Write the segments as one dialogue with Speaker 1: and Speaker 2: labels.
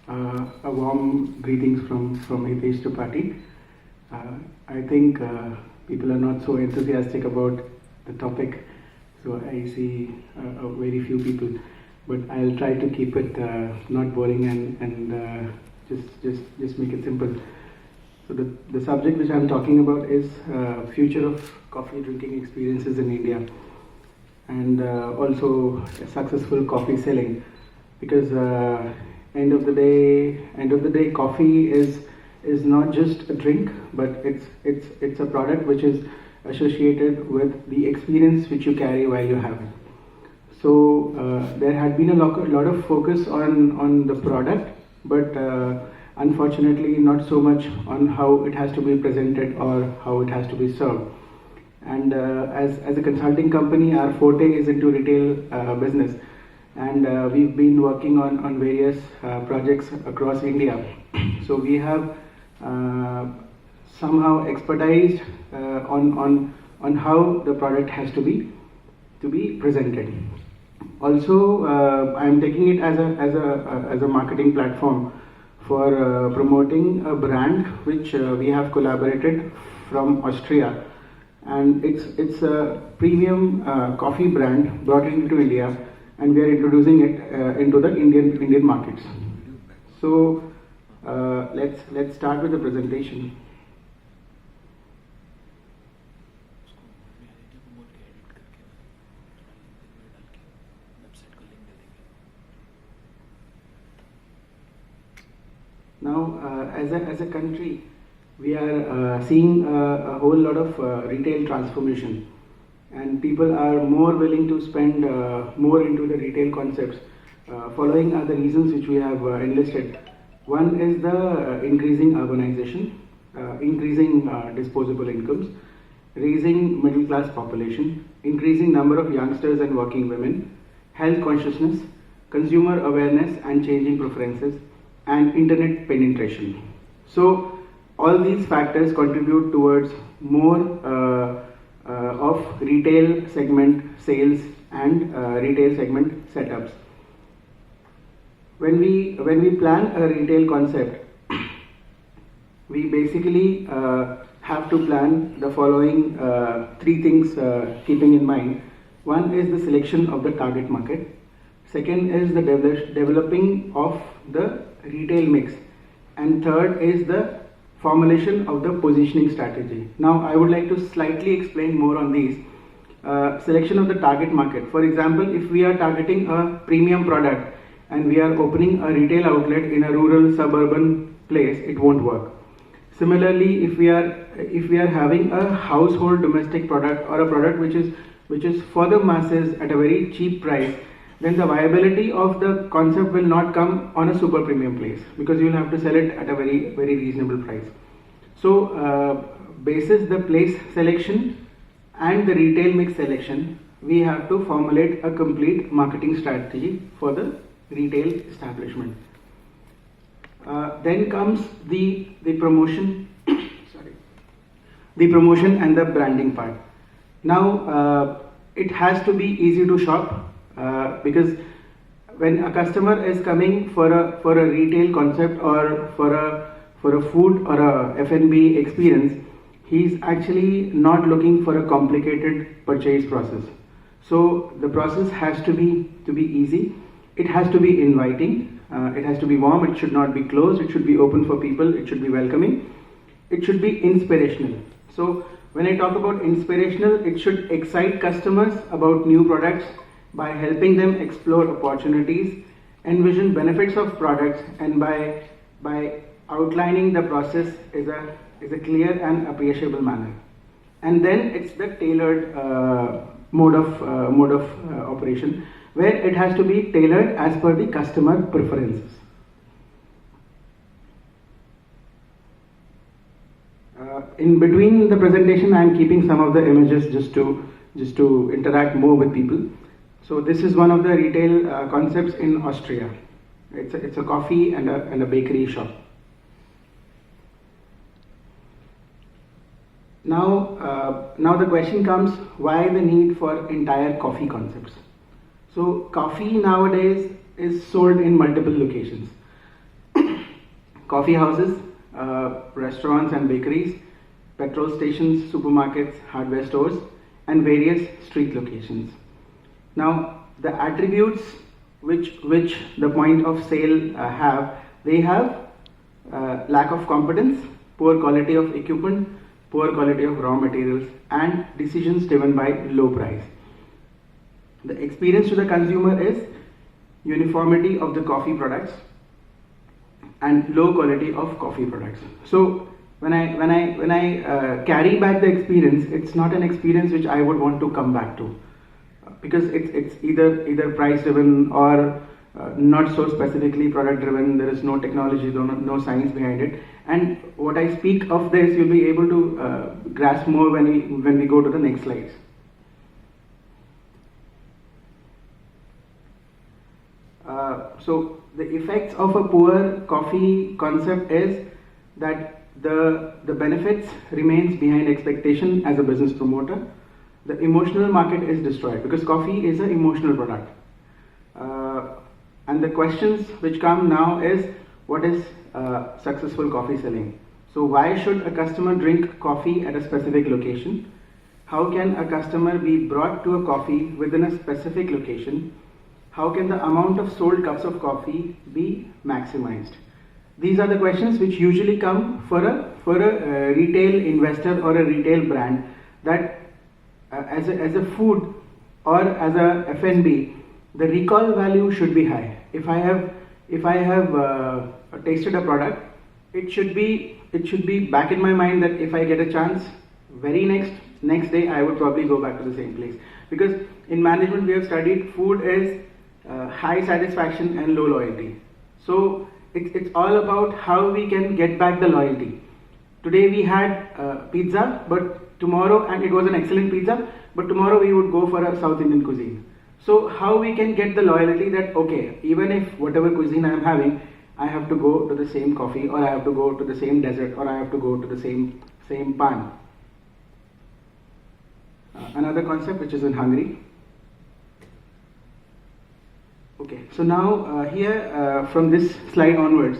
Speaker 1: A warm greetings from Hitesh Tripathi. I think people are not so enthusiastic about the topic, so I see very few people. But I'll try to keep it not boring and just make it simple. So the subject which I'm talking about is future of coffee drinking experiences in India, and also successful coffee selling, because end of the day, coffee is not just a drink, but it's a product which is associated with the experience which you carry while you have it. So there had been a lot of focus on the product, but unfortunately not so much on how it has to be presented or how it has to be served. And as a consulting company, our forte is into retail business, and we've been working on various projects across India. So we have somehow expertised on how the product has to be presented. Also, I'm taking it as a marketing platform for promoting a brand which we have collaborated from Austria, and it's a premium coffee brand brought into India, and we are introducing it into the Indian markets. So let's start with the presentation. Now, as a country, we are seeing a whole lot of retail transformation, and people are more willing to spend more into the retail concepts. Following are the reasons which we have enlisted. One is the increasing urbanization, increasing disposable incomes, raising middle class population, increasing number of youngsters and working women, health consciousness, consumer awareness and changing preferences, and internet penetration. So all these factors contribute towards more of retail segment sales and retail segment setups. When we plan a retail concept, we basically have to plan the following three things, keeping in mind. One is the selection of the target market. Second is the developing of the retail mix, and third is the formulation of the positioning strategy. Now I would like to slightly explain more on these. Selection of the target market. For example, if we are targeting a premium product and we are opening a retail outlet in a rural suburban place, it won't work. Similarly, if we are having a household domestic product, or a product which is for the masses at a very cheap price, then the viability of the concept will not come on a super premium place, because you will have to sell it at a very reasonable price. So basis the place selection and the retail mix selection, we have to formulate a complete marketing strategy for the retail establishment. Then comes the promotion the promotion and the branding part. Now it has to be easy to shop, because when a customer is coming for a retail concept, or for a food or a F&B experience, he's actually not looking for a complicated purchase process. So the process has to be easy. It has to be inviting. It has to be warm. It should not be closed. It should be open for people. It should be welcoming. It should be inspirational. So when I talk about inspirational, it should excite customers about new products by helping them explore opportunities, envision benefits of products, and by outlining the process is a clear and appreciable manner. And then it's the tailored mode of operation, where it has to be tailored as per the customer preferences. In between the presentation, I am keeping some of the images just to interact more with people. So this is one of the retail concepts in Austria. It's a coffee and a bakery shop. Now the question comes, why the need for entire coffee concepts? So coffee nowadays is sold in multiple locations. coffee houses, restaurants and bakeries, petrol stations, supermarkets, hardware stores, and various street locations. Now, the attributes which the point of sale they have lack of competence, poor quality of equipment, poor quality of raw materials, and decisions driven by low price. The experience to the consumer is uniformity of the coffee products and low quality of coffee products. So when I carry back the experience, it's not an experience which I would want to come back to, because it's either price driven or not so specifically product driven. There is no technology, no science behind it. And what I speak of this, you'll be able to grasp more when we go to the next slides. So the effects of a poor coffee concept is that the benefits remains behind expectation as a business promoter. The emotional market is destroyed because coffee is an emotional product. And the questions which come now is, what is successful coffee selling? So why should a customer drink coffee at a specific location? How can a customer be brought to a coffee within a specific location? How can the amount of sold cups of coffee be maximized? These are the questions which usually come for a retail investor or a retail brand, that as a food or as a F&B, the recall value should be high. If I have tasted a product, it should be back in my mind that if I get a chance, very next day I would probably go back to the same place. Because in management we have studied food is high satisfaction and low loyalty. So it's all about how we can get back the loyalty. Today we had pizza, but tomorrow, and it was an excellent pizza, but tomorrow we would go for a South Indian cuisine. So how we can get the loyalty that, okay, even if whatever cuisine I am having, I have to go to the same coffee, or I have to go to the same dessert, or I have to go to the same pan. Another concept which is in Hungary. Okay, so now here from this slide onwards,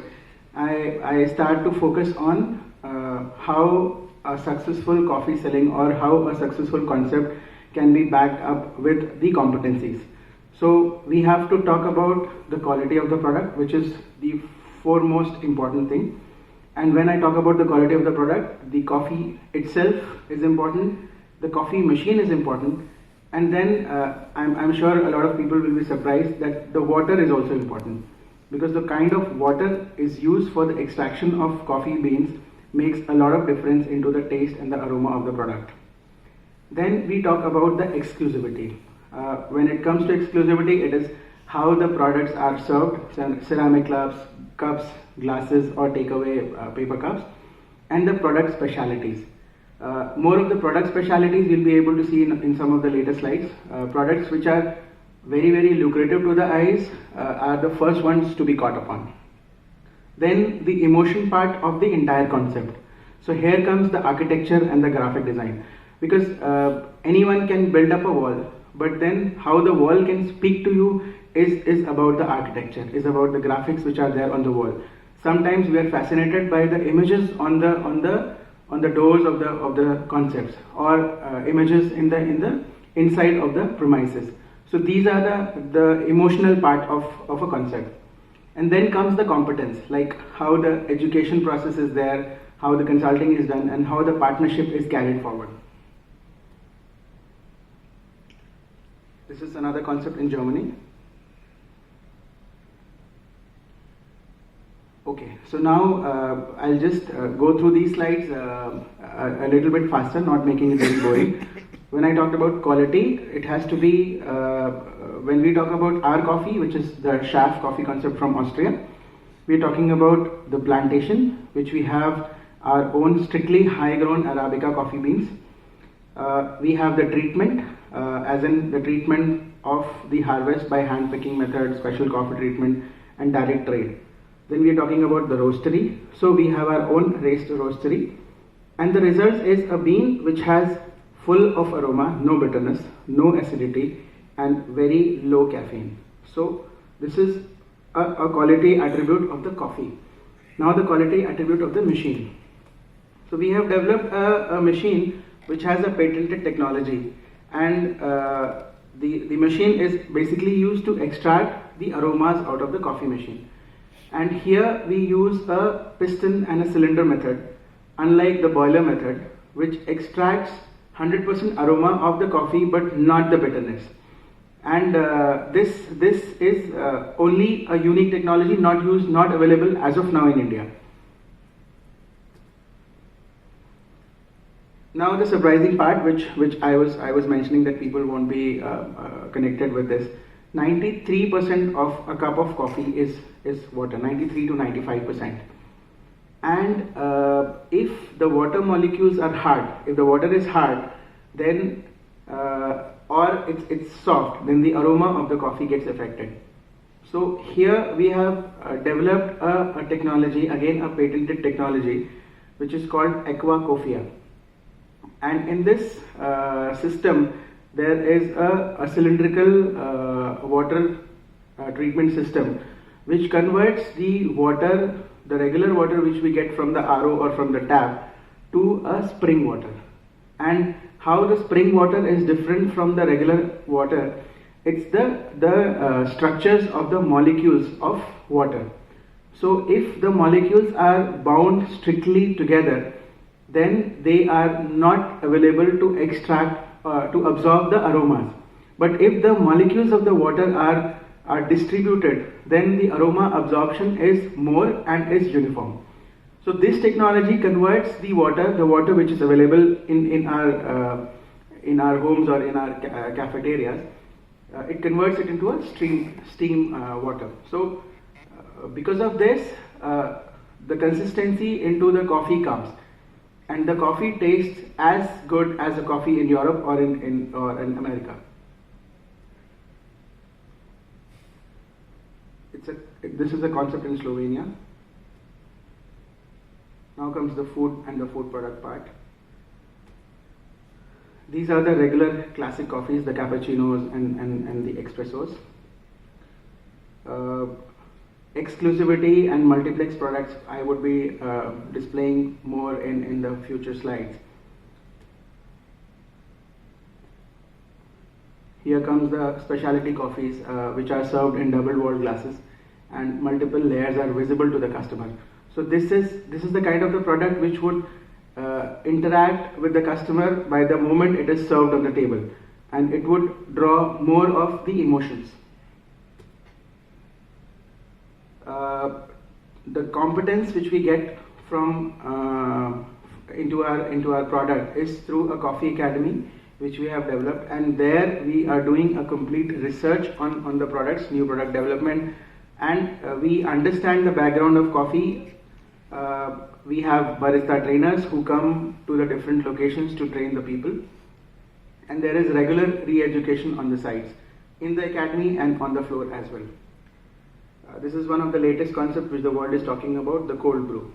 Speaker 1: I start to focus on how a successful coffee selling or how a successful concept can be backed up with the competencies. So we have to talk about the quality of the product, which is the foremost important thing. And when I talk about the quality of the product, the coffee itself is important, the coffee machine is important, and then I'm sure a lot of people will be surprised that the water is also important, because the kind of water is used for the extraction of coffee beans makes a lot of difference into the taste and the aroma of the product. Then we talk about the exclusivity. When it comes to exclusivity, it is how the products are served, ceramic cups, glasses, or takeaway paper cups, and the product specialities. More of the product specialities you'll be able to see in some of the later slides. Products which are very, very lucrative to the eyes are the first ones to be caught upon. Then the emotion part of the entire concept. So here comes the architecture and the graphic design, because anyone can build up a wall, but then how the wall can speak to you is about the architecture, is about the graphics which are there on the wall. Sometimes we are fascinated by the images on the doors of the concepts, or images in the inside of the premises. So these are the emotional part of a concept. And then comes the competence, like how the education process is there, how the consulting is done, and how the partnership is carried forward. This is another concept in Germany. Okay, so now I'll just go through these slides a little bit faster, not making it very boring. When I talked about quality, it has to be, when we talk about our coffee, which is the Schaff coffee concept from Austria, we're talking about the plantation, which we have our own strictly high-grown Arabica coffee beans. We have the treatment, as in the treatment of the harvest by hand picking method, special coffee treatment, and direct trade. Then we are talking about the roastery. So we have our own raised roastery, and the result is a bean which has full of aroma, no bitterness, no acidity, and very low caffeine. So this is a quality attribute of the coffee. Now the quality attribute of the machine. So we have developed a machine which has a patented technology, and the machine is basically used to extract the aromas out of the coffee machine. And here we use a piston and a cylinder method, unlike the boiler method, which extracts 100% aroma of the coffee but not the bitterness. And this is only a unique technology, not available as of now in India. Now the surprising part, which I was mentioning, that people won't be connected with this. 93% of a cup of coffee is water. 93 to 95%. And if the water molecules are hard, if the water is hard, then or it's soft, then the aroma of the coffee gets affected. So here we have developed a technology, again a patented technology, which is called Aquacofia. And in this system, there is a cylindrical water treatment system, which converts the water, the regular water which we get from the RO or from the tap, to a spring water. And how the spring water is different from the regular water, it's the structures of the molecules of water. So if the molecules are bound strictly together, then they are not available to extract, to absorb the aromas. But if the molecules of the water are distributed, then the aroma absorption is more and is uniform. So this technology converts the water which is available in our homes or in our cafeterias, it converts it into a steam water. So because of this, the consistency into the coffee comes, and the coffee tastes as good as a coffee in Europe or in America. This is a concept in Slovenia. Now comes the food and the food product part. These are the regular classic coffees, the cappuccinos and the espressos. Exclusivity and multiplex products I would be displaying more in the future slides. Here comes the specialty coffees, which are served in double walled glasses, and multiple layers are visible to the customer. So this is the kind of the product which would interact with the customer by the moment it is served on the table, and it would draw more of the emotions. The competence which we get from into our product is through a coffee academy which we have developed, and there we are doing a complete research on the products, new product development, and we understand the background of coffee. We have barista trainers who come to the different locations to train the people, and there is regular re-education on the sites, in the academy and on the floor as well. This is one of the latest concepts which the world is talking about, the cold brew.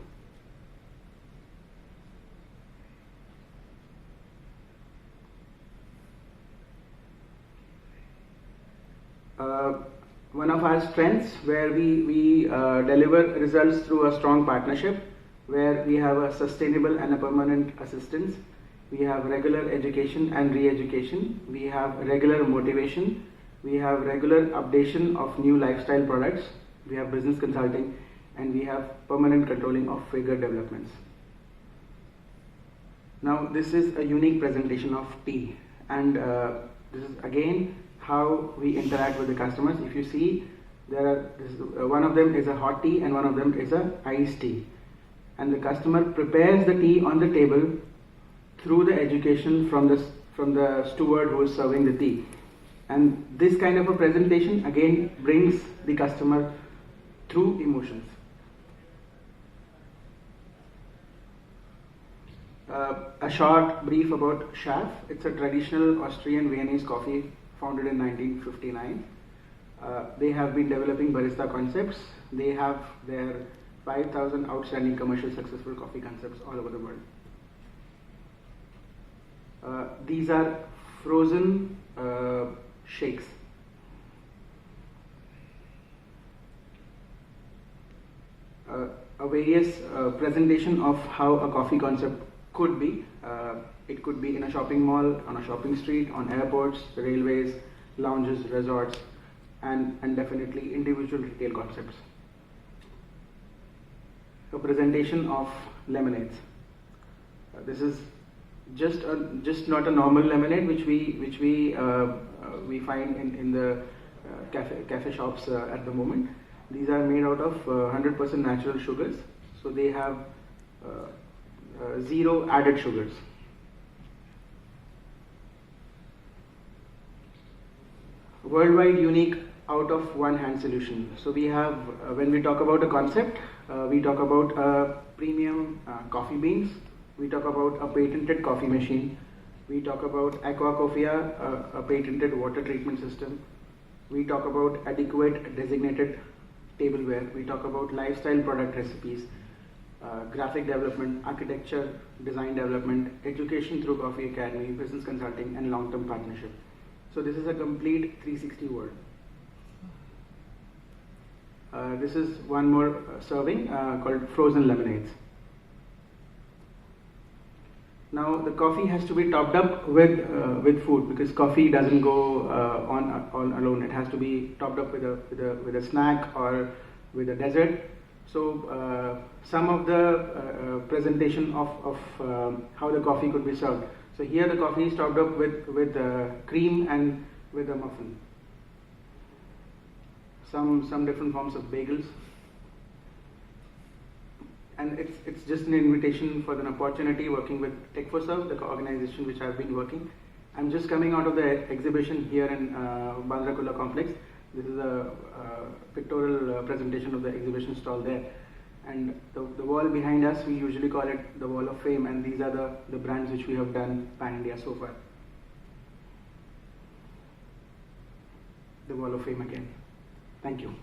Speaker 1: One of our strengths, where we deliver results through a strong partnership, where we have a sustainable and a permanent assistance. We have regular education and re-education. We have regular motivation. We have regular updation of new lifestyle products. We have business consulting, and we have permanent controlling of figure developments. Now this is a unique presentation of tea, and this is again how we interact with the customers. If you see, one of them is a hot tea and one of them is a iced tea, and the customer prepares the tea on the table through the education from the steward who is serving the tea. And this kind of a presentation again brings the customer through emotions. A short brief about Schaff. It's a traditional Austrian Viennese coffee founded in 1959. They have been developing barista concepts. They have their 5,000 outstanding commercial successful coffee concepts all over the world. These are frozen shakes. a various presentation of how a coffee concept could be. It could be in a shopping mall, on a shopping street, on airports, railways, lounges, resorts, and definitely individual retail concepts. A presentation of lemonades. This is just not a normal lemonade which we find in the cafe shops at the moment. These are made out of 100% natural sugars, so they have zero added sugars. Worldwide unique out of one hand solution. So we have, when we talk about a concept, we talk about premium coffee beans, we talk about a patented coffee machine, we talk about Aquacofia, a patented water treatment system, we talk about adequate designated tableware, we talk about lifestyle product recipes, graphic development, architecture, design development, education through Coffee Academy, business consulting, and long-term partnership. So this is a complete 360 world. This is one more serving called frozen lemonades. Now the coffee has to be topped up with food, because coffee doesn't go on alone. It has to be topped up with a snack or with a dessert. So some of the presentation of how the coffee could be served. So here the coffee is topped up with cream and with a muffin. Some different forms of bagels. And it's just an invitation for an opportunity working with Tech for Serve, the organization which I've been working. I'm just coming out of the exhibition here in Bandra Kurla complex. This is a pictorial presentation of the exhibition stall there. And the wall behind us, we usually call it the Wall of Fame, and these are the brands which we have done pan-India so far. The Wall of Fame again. Thank you.